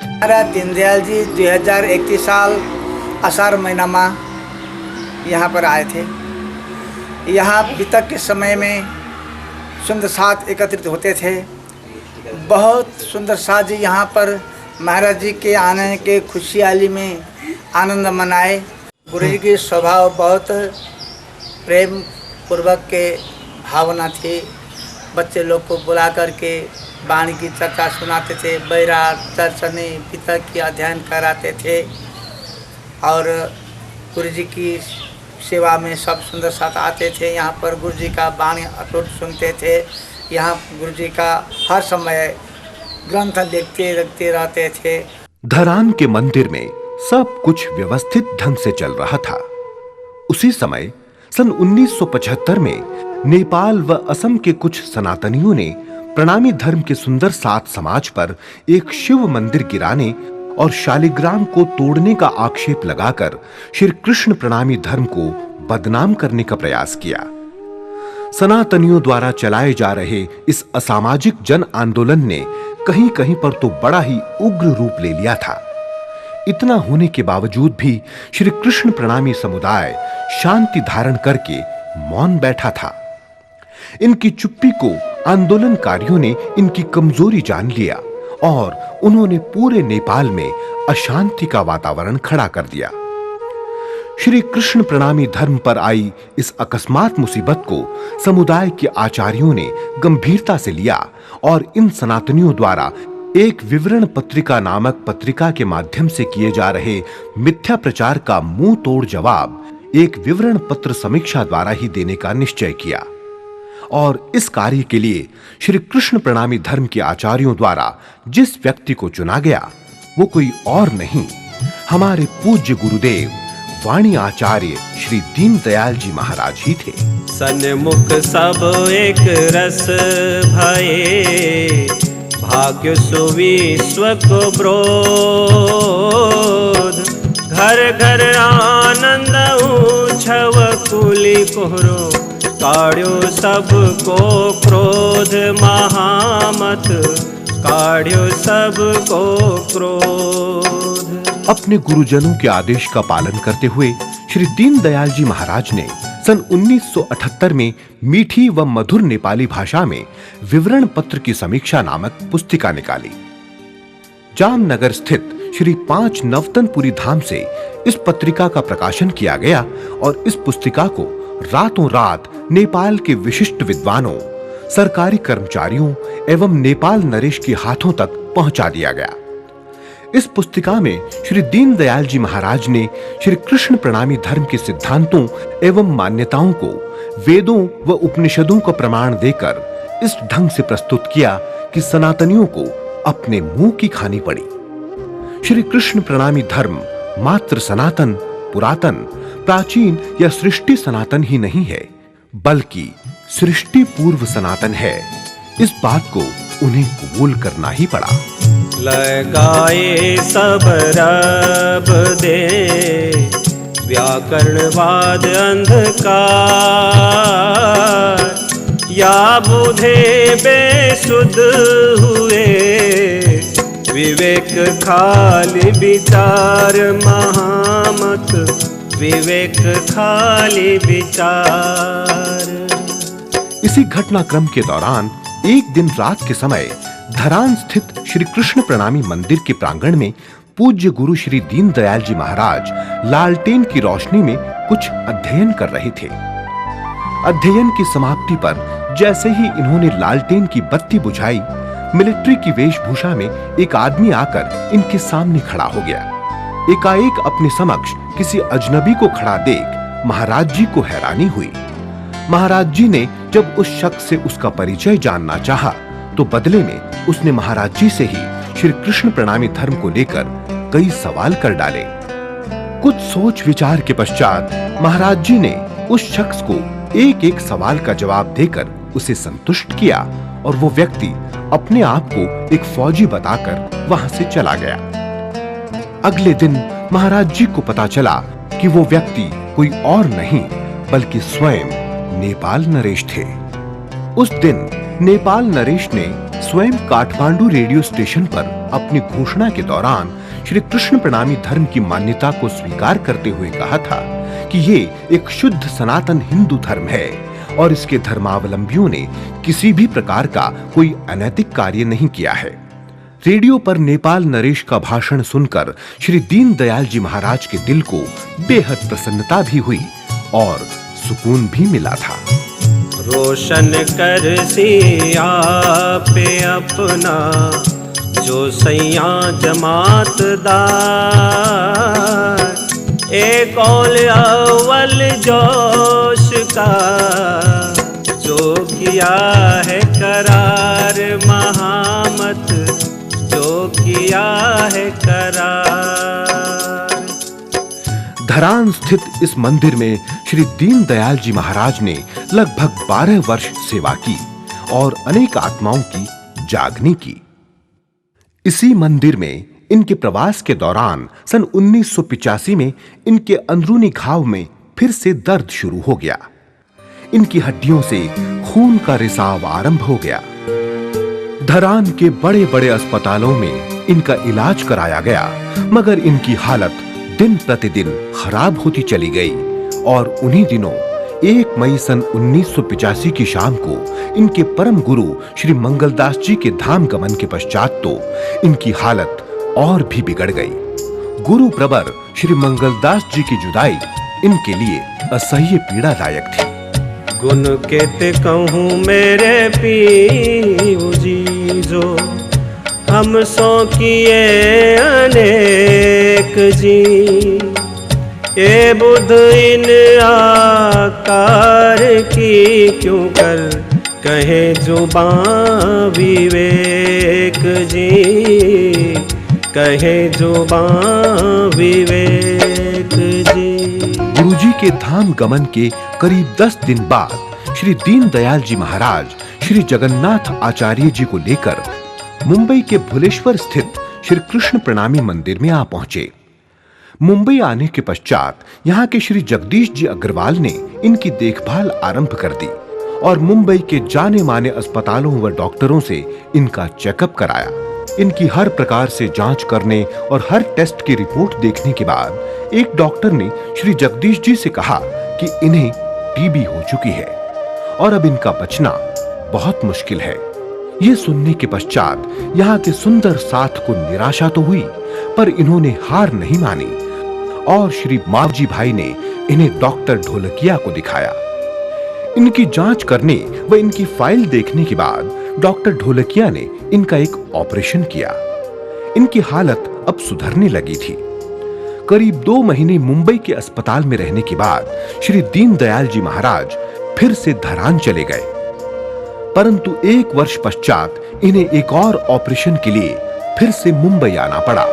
हमारा दीनदयाल जी 2031 साल आषाढ़ महीना में यहाँ पर आए थे। यहाँ बीतक के समय में सुंदर साथ एकत्रित होते थे। बहुत सुंदर साथ जी यहाँ पर महाराज जी के आने के खुशहाली में आनंद मनाए। गुरु जी की स्वभाव बहुत प्रेम पूर्वक के भावना थी। बच्चे लोग को बुला करके वाणी की चर्चा सुनाते थे, बैराग, चर्चनी, पितक की अध्ययन कराते थे और गुरु जी की सेवा में सब सुंदर साथ आते थे। यहाँ पर गुरु जी का वाणी अटूट सुनते थे। यहाँ गुरु जी का हर समय ग्रंथ देखते रखते रहते थे। धरान के मंदिर में सब कुछ व्यवस्थित ढंग से चल रहा था। उसी समय सन 1975 में नेपाल व असम के कुछ सनातनियों ने प्रणामी धर्म के सुंदर साथ समाज पर एक शिव मंदिर गिराने और शालिग्राम को तोड़ने का आक्षेप लगाकर श्री कृष्ण प्रणामी धर्म को बदनाम करने का प्रयास किया। सनातनियों द्वारा चलाए जा रहे इस असामाजिक जन आंदोलन ने कहीं कहीं पर तो बड़ा ही उग्र रूप ले लिया था। इतना होने के बावजूद भी श्री कृष्ण प्रणामी समुदाय शांति धारण करके मौन बैठा था। इनकी चुप्पी को आंदोलनकारियों ने इनकी कमजोरी जान लिया और उन्होंने पूरे नेपाल में अशांति का वातावरण खड़ा कर दिया। श्री कृष्ण प्रणामी धर्म पर आई इस अकस्मात मुसीबत को समुदाय के आचार्यों ने गंभीरता से लिया और इन सनातनियों द्वारा एक विवरण पत्रिका नामक पत्रिका के माध्यम से किए जा रहे मिथ्या प्रचार का मुंह तोड़ जवाब एक विवरण पत्र समीक्षा द्वारा ही देने का निश्चय किया। और इस कार्य के लिए श्री कृष्ण प्रणामी धर्म के आचार्यों द्वारा जिस व्यक्ति को चुना गया वो कोई और नहीं, हमारे पूज्य गुरुदेव वाणी आचार्य श्री दीनदयाल जी महाराज ही थे। सन्मुख सब एक रस भये, भाग्य सुविश्व को ब्रोध। घर घर आनंद उछव कुली कोहरो, काढ़्यो सबको क्रोध महामत, काढ़्यो सबको क्रोध। अपने गुरुजनों के आदेश का पालन करते हुए श्री दीनदयाल जी महाराज ने सन 1978 में मीठी व मधुर नेपाली भाषा में विवरण पत्र की समीक्षा नामक पुस्तिका निकाली। जामनगर स्थित श्री 5 नवतनपुरी धाम से इस पत्रिका का प्रकाशन किया गया और इस पुस्तिका को रातों रात नेपाल के विशिष्ट विद्वानों, सरकारी कर्मचारियों एवं नेपाल नरेश के हाथों तक पहुंचा दिया गया। इस पुस्तिका में श्री दीनदयाल जी महाराज ने श्री कृष्ण प्रणामी धर्म के सिद्धांतों एवं मान्यताओं को वेदों व उपनिषदों का प्रमाण देकर इस ढंग से प्रस्तुत किया कि सनातनियों को अपने मुंह की खानी पड़ी। श्री कृष्ण प्रणामी धर्म मात्र सनातन, पुरातन, प्राचीन या सृष्टि सनातन ही नहीं है, बल्कि सृष्टि पूर्व सनातन है। इस बात को उन्हें कबूल करना ही पड़ा। लगाए सब रब दे व्याकरणवाद अंधकार, या बुधे बेसुध हुए विवेक खाली विचार, महामत विवेक खाली विचार। इसी घटनाक्रम के दौरान एक दिन रात के समय धरान स्थित श्री कृष्ण प्रणामी मंदिर के प्रांगण में पूज्य गुरु श्री दीनदयाल जी महाराज लालटेन की रोशनी में कुछ अध्ययन कर रहे थे। अध्ययन की समाप्ति पर जैसे ही इन्होंने लालटेन की बत्ती बुझाई, मिलिट्री की वेशभूषा में एक आदमी आकर इनके सामने खड़ा हो गया। एकाएक अपने समक्ष किसी अजनबी को खड़ा देख महाराज जी को हैरानी हुई। महाराज जी ने जब उस शख्स से उसका परिचय जानना चाहा, तो बदले में उसने महाराज जी से ही श्री कृष्ण प्रणामी धर्म को लेकर कई सवाल कर डाले। कुछ सोच विचार के पश्चात महाराज जी ने उस शख्स को एक एक सवाल का जवाब देकर उसे संतुष्ट किया और वो व्यक्ति अपने आप को एक फौजी बताकर वहां से चला गया। अगले दिन महाराज जी को पता चला कि वो व्यक्ति कोई और नहीं बल्कि स्वयं नेपाल नरेश थे। उस दिन नेपाल नरेश ने स्वयं काठमांडू रेडियो स्टेशन पर अपनी घोषणा के दौरान श्री कृष्ण प्रणामी धर्म की मान्यता को स्वीकार करते हुए कहा था कि ये एक शुद्ध सनातन हिंदू धर्म है और इसके धर्मावलंबियों ने किसी भी प्रकार का कोई अनैतिक कार्य नहीं किया है। रेडियो पर नेपाल नरेश का भाषण सुनकर श्री दीनदयाल जी महाराज के दिल को बेहद प्रसन्नता भी हुई और सुकून भी मिला था। रोशन कर सिया पे अपना जो सैया जमातदार, एक औल अव्वल जोश का जो किया है करार, महामत जो किया है करार। धरान स्थित इस मंदिर में श्री दीनदयाल जी महाराज ने लगभग 12 वर्ष सेवा की और अनेक आत्माओं की जागनी की। इसी मंदिर में इनके प्रवास के दौरान सन 1985 में इनके अंदरूनी घाव में फिर से दर्द शुरू हो गया। इनकी हड्डियों से खून का रिसाव आरंभ हो गया। धरान के बड़े-बड़े अस्पतालों में इनका इलाज कराया गया, मगर इनकी हालत दिन प्रतिदिन खराब होती चली गई और उन्हीं दिनों 1 मई सन 1985 की शाम को इनके परम गुरु श्री मंगलदास जी के धाम गमन के पश्चात तो इनकी हालत और भी बिगड़ गई। गुरु प्रवर श्री मंगलदास जी की जुदाई इनके लिए असह्य पीड़ादायक थी। गुण केते कहूँ मेरे पीऊ जी जो हम सो किए अनेक जी, ये बुध इन आकार की क्यों कर कहे जुबां विवेक जी, कहे जुबां विवेक जी। गुरुजी के धाम गमन के करीब 10 दिन बाद श्री दीनदयाल जी महाराज श्री जगन्नाथ आचार्य जी को लेकर मुंबई के भुलेश्वर स्थित श्री कृष्ण प्रणामी मंदिर में आ पहुंचे। मुंबई आने के पश्चात यहाँ के श्री जगदीश जी अग्रवाल ने इनकी देखभाल आरंभ कर दी और मुंबई के जाने माने अस्पतालों व डॉक्टरों से इनका चेकअप कराया। इनकी हर प्रकार से जांच करने और हर टेस्ट की रिपोर्ट देखने के बाद एक डॉक्टर ने श्री जगदीश जी से कहा कि इन्हें टीबी हो चुकी है और अब इनका बचना बहुत मुश्किल है। ये सुनने के पश्चात यहाँ के सुंदर साथ को निराशा तो हुई, पर इन्होंने हार नहीं मानी और श्री मावजी भाई ने इन्हें डॉक्टर ढोलकिया को दिखाया। इनकी जांच करने व इनकी फाइल देखने के बाद डॉक्टर ढोलकिया ने इनका एक ऑपरेशन किया। इनकी हालत अब सुधरने लगी थी। करीब 2 महीने मुंबई के अस्पताल में रहने के बाद श्री दीनदयाल जी महाराज फिर से धरान चले गए, परंतु 1 वर्ष पश्चात इन्हें एक और ऑपरेशन के लिए फिर से मुंबई आना पड़ा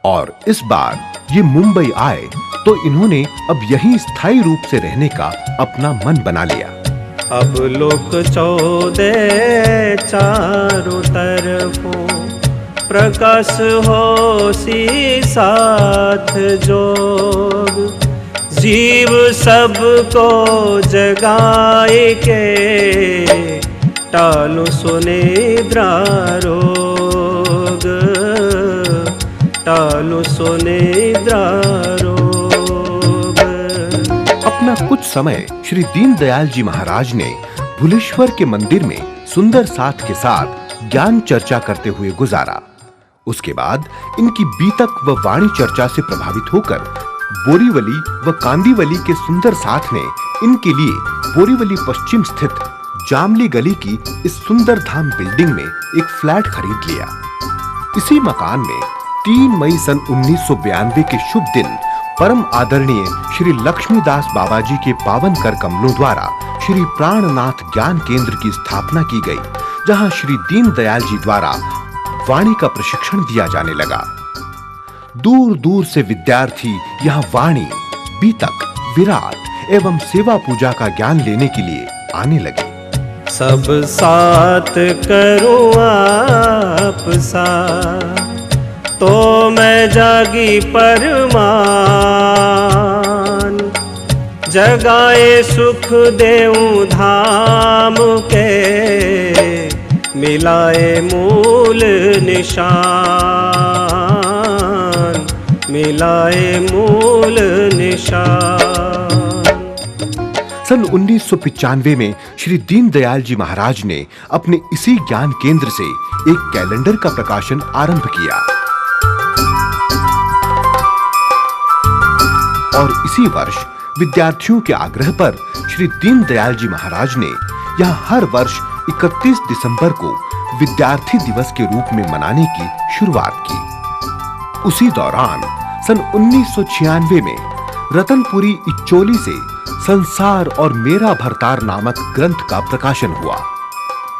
और इस बार ये मुंबई आए तो इन्होंने अब यहीं स्थायी रूप से रहने का अपना मन बना लिया। अब लोक 14 चारों तरफों प्रकाश हो सी साथ जोग, जीव सबको जगाए के टालो सुनिद्रा रोग, टालो सुनिद्रा रोग। अपना कुछ समय श्री दीनदयाल जी महाराज ने भुलेश्वर के मंदिर में सुंदर साथ के साथ ज्ञान चर्चा करते हुए गुजारा। उसके बाद इनकी बीतक व वाणी चर्चा से प्रभावित होकर बोरीवली व कांदीवली के सुंदर साथ ने इनके लिए बोरीवली पश्चिम स्थित जामली गली की इस सुंदर धाम बिल्डिंग में एक फ्लैट खरीद लिया। इसी मकान में 3 मई सन 1992 के शुभ दिन परम आदरणीय श्री लक्ष्मीदास बाबा जी के पावन कर कमलों द्वारा श्री प्राणनाथ ज्ञान केंद्र की स्थापना की गई, जहां श्री दीनदयाल जी द्वारा वाणी का प्रशिक्षण दिया जाने लगा। दूर दूर से विद्यार्थी यहाँ वाणी, बीतक, विराट एवं सेवा पूजा का ज्ञान लेने के लिए आने लगे। सब साथ करूं आप सा, तो मैं जागी परमान, जगाए सुख देऊं धाम के, मिलाए मूल निशान, मिलाए मूल निशान। सन 1995 में श्री दीनदयाल जी महाराज ने अपने इसी ज्ञान केंद्र से एक कैलेंडर का प्रकाशन आरंभ किया और इसी वर्ष विद्यार्थियों के आग्रह पर श्री दीनदयाल जी महाराज ने यहाँ हर वर्ष 31 दिसंबर को विद्यार्थी दिवस के रूप में मनाने की शुरुआत की। उसी दौरान सन 1996 में रतनपुरी इच्चोली से संसार और मेरा भरतार नामक ग्रंथ का प्रकाशन हुआ।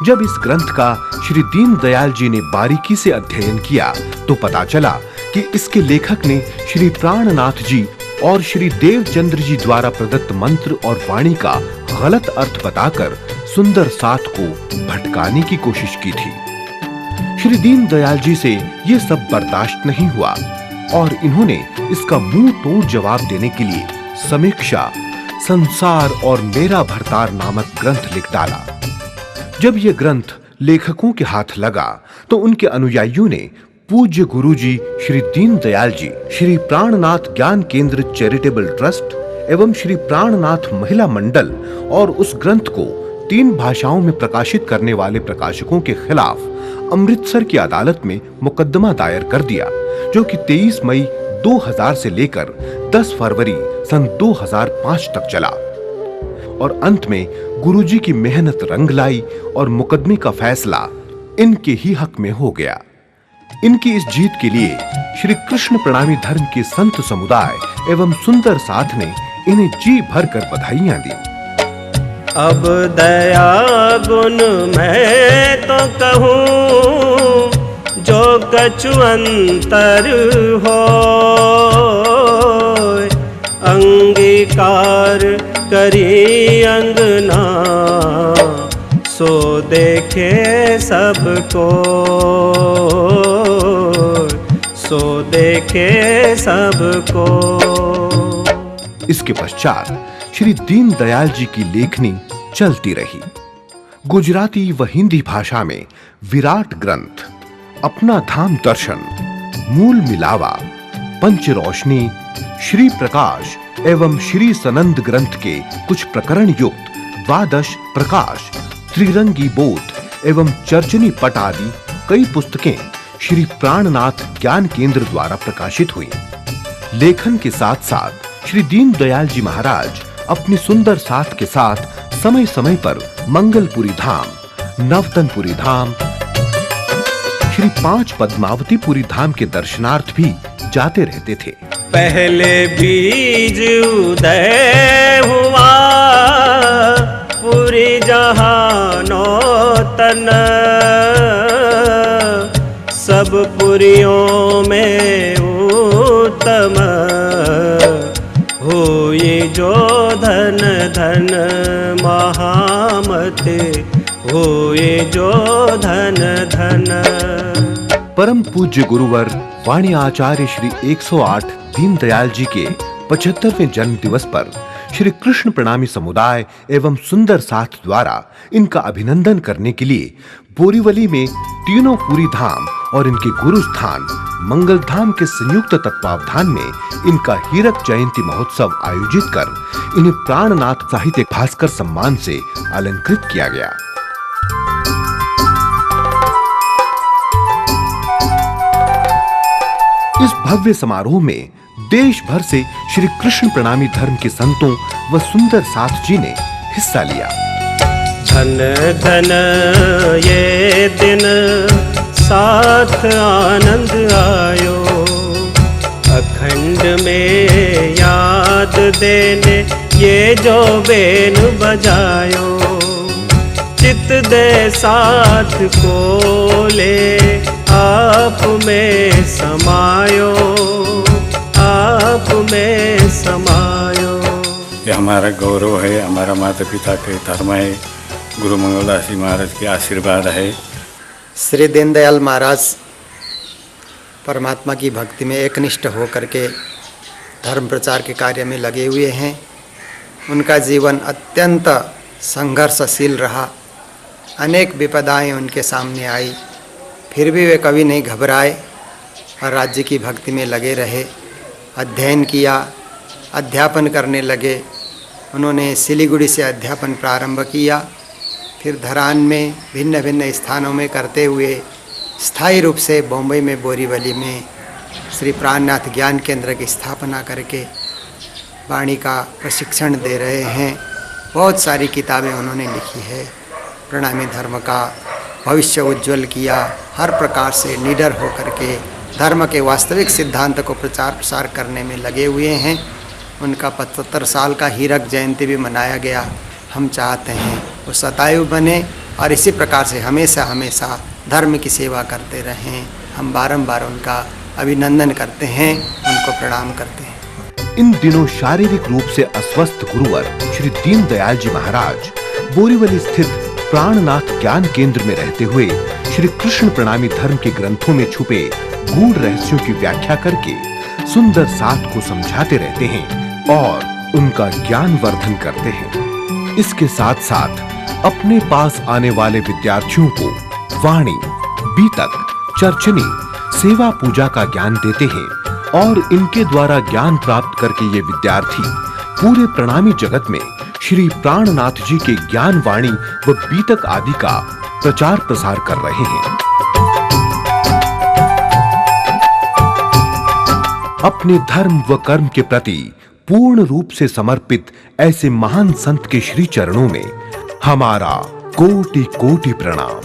जब इस ग्रंथ का श्री दीनदयाल जी ने बारीकी से अध्ययन किया तो पता चला कि इसके लेखक ने श्री प्राणनाथ जी और श्री देवचंद्र जी द्वारा प्रदत्त मंत्र और वाणी का गलत अर्थ बताकर सुंदर साथ को भटकाने की कोशिश की थी। श्री दीनदयाल जी से ये सब बर्दाश्त नहीं हुआ और इन्होंने इसका मुंह तोड़ जवाब देने के लिए समीक्षा संसार और मेरा भरतार नामक ग्रंथ लिख डाला। जब यह ग्रंथ लेखकों के हाथ लगा तो उनके अनुयायियों ने पूज्य गुरुजी श्री दीनदयाल जी, श्री प्राणनाथ ज्ञान केंद्र चैरिटेबल ट्रस्ट एवं श्री प्राणनाथ महिला मंडल और उस ग्रंथ को 3 भाषाओं में प्रकाशित करने वाले प्रकाशकों के खिलाफ अमृतसर की अदालत में मुकदमा दायर कर दिया, जो कि 23 मई 2000 से लेकर 10 फरवरी सन 2005 तक चला और अंत में गुरुजी की मेहनत रंग लाई और मुकदमे का फैसला इनके ही हक में हो गया। इनकी इस जीत के लिए श्री कृष्ण प्रणामी धर्म के संत समुदाय एवं सुंदर साथ ने इन्हें जी भर कर बधाइयां दी। अब दया गुण मैं तो कहूँ जो कछु अंतर हो, अंगीकार करी अंगना सो देखे सबको, सो देखे सबको। इसके पश्चात श्री दीनदयाल जी की लेखनी चलती रही। गुजराती व हिंदी भाषा में विराट ग्रंथ, अपना धाम दर्शन, मूल मिलावा, पंच रोशनी, श्री प्रकाश एवं श्री सनंद ग्रंथ के कुछ प्रकरण युक्त द्वादश प्रकाश, त्रिरंगी बोध एवं चर्चनी पट आदि कई पुस्तकें श्री प्राणनाथ ज्ञान केंद्र द्वारा प्रकाशित हुई। लेखन के साथ साथ श्री दीनदयाल जी महाराज अपनी सुंदर साथ के साथ समय समय पर मंगलपुरी धाम, नवतनपुरी धाम, श्री 5 पद्मावतीपुरी धाम के दर्शनार्थ भी जाते रहते थे। पहले बीज उदय हुआ पूरी जहानो तन, सब पुरियों में उत्तम हुई जो धन धन महामते, हुई जो धन धन। परम पूज्य गुरुवर वाणी आचार्य श्री 108 दीनदयाल जी के 75वें जन्म दिवस पर श्री कृष्ण प्रणामी समुदाय एवं सुंदर साथ द्वारा इनका अभिनंदन करने के लिए बोरीवली में तीनों पूरी धाम और इनके गुरु स्थान मंगल धाम के संयुक्त तत्वावधान में इनका हीरक जयंती महोत्सव आयोजित कर इन्हें प्राणनाथ साहित्य भास्कर सम्मान से अलंकृत किया गया। इस भव्य समारोह में देश भर से श्री कृष्ण प्रणामी धर्म के संतों व सुंदर साथ जी ने हिस्सा लिया। धन धन ये दिन साथ आनंद आयो, अखंड में याद देने ये जो बेन बजायो, चित दे साथ को ले आप में समायो, आप में समायो। ये हमारा गौरव है, हमारा माता पिता के धर्म है, गुरु मंगलदास जी महाराज के आशीर्वाद है। श्री दीनदयाल महाराज परमात्मा की भक्ति में एकनिष्ठ होकर के धर्म प्रचार के कार्य में लगे हुए हैं। उनका जीवन अत्यंत संघर्षशील रहा, अनेक विपदाएं उनके सामने आई, फिर भी वे कभी नहीं घबराए और राज्य की भक्ति में लगे रहे। अध्ययन किया, अध्यापन करने लगे। उन्होंने सिलीगुड़ी से अध्यापन प्रारंभ किया, फिर धरान में भिन्न भिन्न स्थानों में करते हुए स्थायी रूप से बॉम्बे में बोरीवली में श्री प्राणनाथ ज्ञान केंद्र की स्थापना करके वाणी का प्रशिक्षण दे रहे हैं। बहुत सारी किताबें उन्होंने लिखी है, प्रणामी धर्म का भविष्य उज्जवल किया। हर प्रकार से निडर होकर के धर्म के वास्तविक सिद्धांत को प्रचार प्रसार करने में लगे हुए हैं। उनका 75 साल का हीरक जयंती भी मनाया गया। हम चाहते हैं वो शतायु बने और इसी प्रकार से हमेशा हमेशा धर्म की सेवा करते रहें। हम बारंबार उनका अभिनंदन करते हैं, उनको प्रणाम करते हैं। इन दिनों शारीरिक रूप से अस्वस्थ गुरुवर श्री दीनदयाल जी महाराज बोरीवली स्थित प्राणनाथ ज्ञान केंद्र में रहते हुए श्री कृष्ण प्रणामी धर्म के ग्रंथों में छुपे गूढ़ रहस्यों की व्याख्या करके सुंदर साथ को समझाते रहते हैं और उनका ज्ञान वर्धन करते हैं। इसके साथ साथ अपने पास आने वाले विद्यार्थियों को वाणी, बीतक, चर्चनी, सेवा पूजा का ज्ञान देते हैं और इनके द्वारा ज्ञान प्राप्त करके ये विद्यार्थी पूरे प्रणामी जगत में श्री प्राणनाथ जी के ज्ञान वाणी व बीतक आदि का प्रचार प्रसार कर रहे हैं। अपने धर्म व कर्म के प्रति पूर्ण रूप से समर्पित ऐसे महान संत के श्री चरणों में हमारा कोटि कोटि प्रणाम।